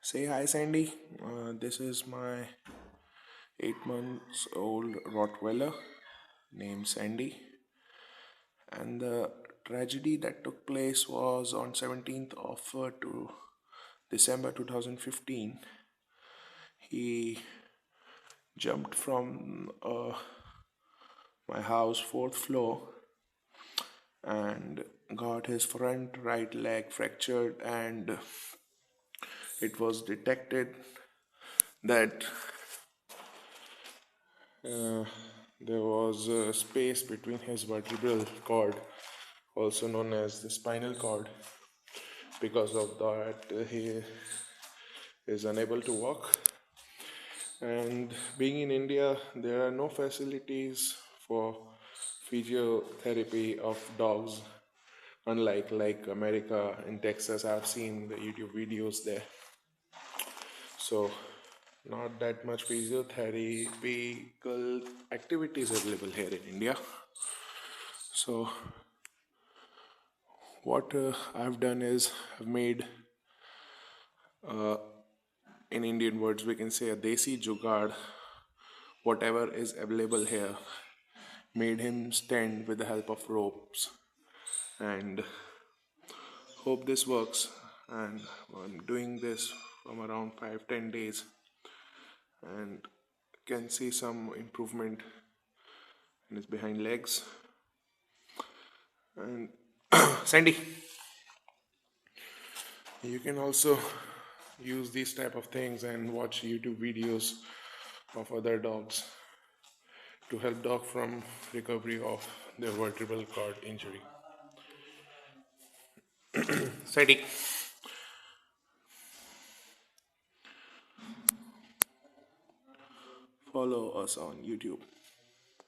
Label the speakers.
Speaker 1: Say hi, Sandy. This is my 8 months old Rottweiler named Sandy. And the tragedy that took place was on 17th of to December 2015. He jumped from my house, fourth floor, and got his front right leg fractured, and it was detected that Uh, there was a space between his vertebral cord, also known as the spinal cord. Because of that, he is unable to walk. And being in India, there are no facilities for physiotherapy of dogs, unlike like America in Texas. I've seen the YouTube videos there. So, not that much physiotherapeutic activities available here in India. So, what I've done is I've made, in Indian words, we can say a desi jugaad, whatever is available here, made him stand with the help of ropes, and hope this works. And I'm doing this from around 5-10 days, and can see some improvement in his behind legs. And Sandy, you can also use these type of things and watch YouTube videos of other dogs to help dog from recovery of their vertebral cord injury. Sadi, follow us on YouTube.